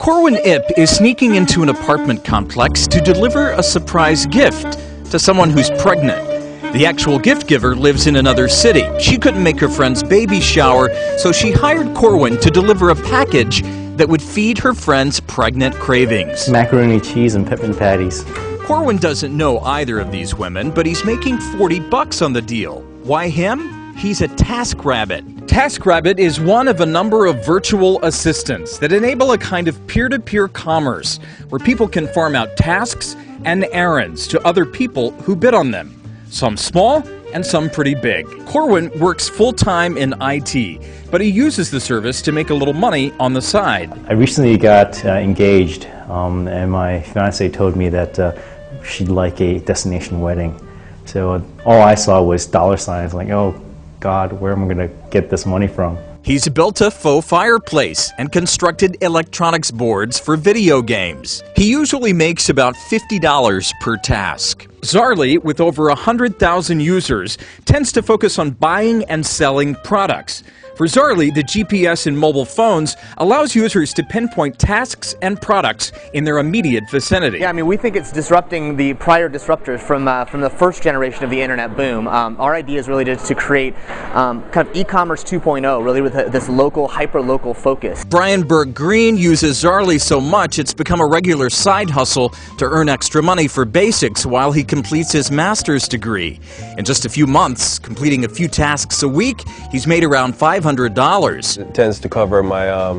Corwin Ip is sneaking into an apartment complex to deliver a surprise gift to someone who's pregnant. The actual gift giver lives in another city. She couldn't make her friend's baby shower, so she hired Corwin to deliver a package that would feed her friend's pregnant cravings. Macaroni, cheese, and peppermint patties. Corwin doesn't know either of these women, but he's making $40 on the deal. Why him? He's a TaskRabbit. TaskRabbit is one of a number of virtual assistants that enable a kind of peer-to-peer commerce where people can farm out tasks and errands to other people who bid on them, some small and some pretty big. Corwin works full-time in IT, but he uses the service to make a little money on the side. I recently got engaged, and my fiancée told me that she'd like a destination wedding. So all I saw was dollar signs, like, oh God, where am I going to get this money from? He's built a faux fireplace and constructed electronics boards for video games. He usually makes about $50 per task. Zarly, with over 100,000 users, tends to focus on buying and selling products. For Zarly, the GPS in mobile phones allows users to pinpoint tasks and products in their immediate vicinity. Yeah, I mean, we think it's disrupting the prior disruptors from the first generation of the internet boom. Our idea is really to create kind of e-commerce 2.0, really with this local, hyper-local focus. Brian Burke-Green uses Zarly so much it's become a regular side hustle to earn extra money for basics while he completes his master's degree. In just a few months, completing a few tasks a week, he's made around $500. It tends to cover my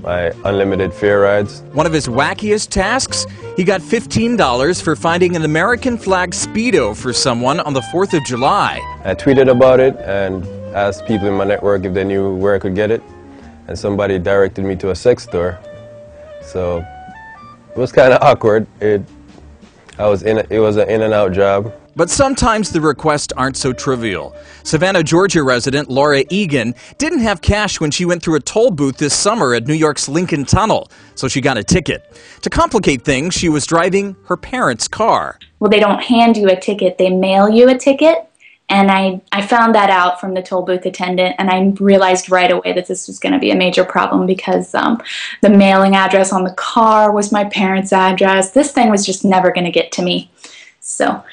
my unlimited fare rides. One of his wackiest tasks, he got $15 for finding an American flag Speedo for someone on the 4th of July. I tweeted about it and asked people in my network if they knew where I could get it, and somebody directed me to a sex store. So it was kind of awkward. It was an in and out job. But sometimes the requests aren't so trivial. Savannah, Georgia resident Laura Egan didn't have cash when she went through a toll booth this summer at New York's Lincoln Tunnel, so she got a ticket. To complicate things, she was driving her parents' car. Well, they don't hand you a ticket, they mail you a ticket. And I found that out from the toll booth attendant, and I realized right away that this was going to be a major problem because the mailing address on the car was my parents' address. This thing was just never going to get to me. So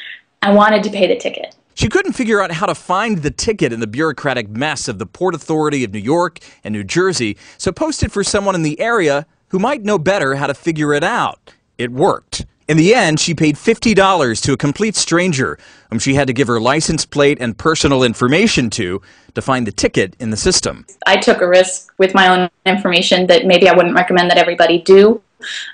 I wanted to pay the ticket. She couldn't figure out how to find the ticket in the bureaucratic mess of the Port Authority of New York and New Jersey, so posted for someone in the area who might know better how to figure it out. It worked. In the end, she paid $50 to a complete stranger whom she had to give her license plate and personal information to find the ticket in the system. I took a risk with my own information that maybe I wouldn't recommend that everybody do.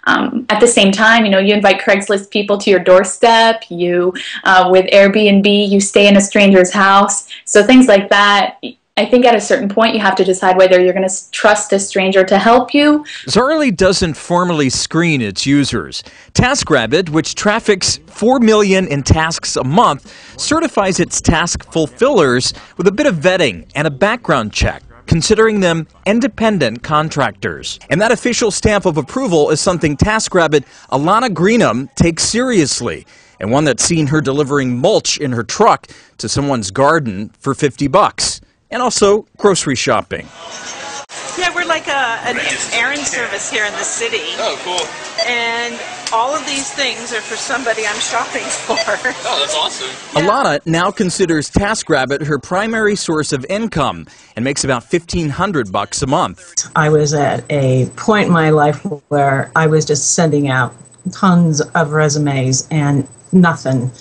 At the same time, you invite Craigslist people to your doorstep. With Airbnb, you stay in a stranger's house. So things like that. I think at a certain point you have to decide whether you're going to trust a stranger to help you. Zarly doesn't formally screen its users. TaskRabbit, which traffics 4 million in tasks a month, certifies its task fulfillers with a bit of vetting and a background check, considering them independent contractors. And that official stamp of approval is something TaskRabbit Alana Greenham takes seriously, and one that's seen her delivering mulch in her truck to someone's garden for $50. And also grocery shopping. Yeah, we're like an errand service here in the city. Oh, cool. And all of these things are for somebody I'm shopping for. Oh, that's awesome. Yeah. Alana now considers TaskRabbit her primary source of income and makes about $1,500 a month. I was at a point in my life where I was just sending out tons of resumes and nothing.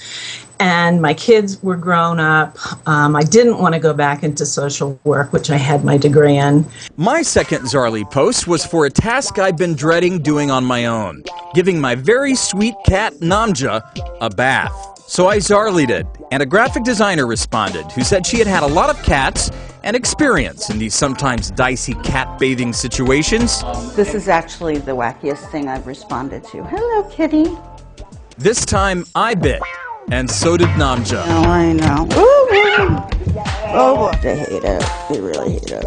And my kids were grown up. I didn't want to go back into social work, which I had my degree in. My second Zarly post was for a task I've been dreading doing on my own, giving my very sweet cat Namja a bath. So I Zarlied it, and a graphic designer responded who said she had had a lot of cats and experience in these sometimes dicey cat bathing situations. This is actually the wackiest thing I've responded to. Hello, kitty. This time I bit. And so did Namja. Oh, I know. Ooh, oh, they hate it. They really hate it.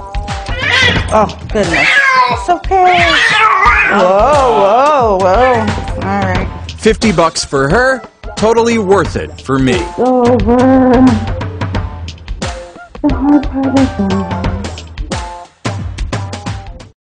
Oh, goodness. It's okay. Whoa, whoa, whoa. All right. $50 for her, totally worth it for me. It's over. The hard part is over.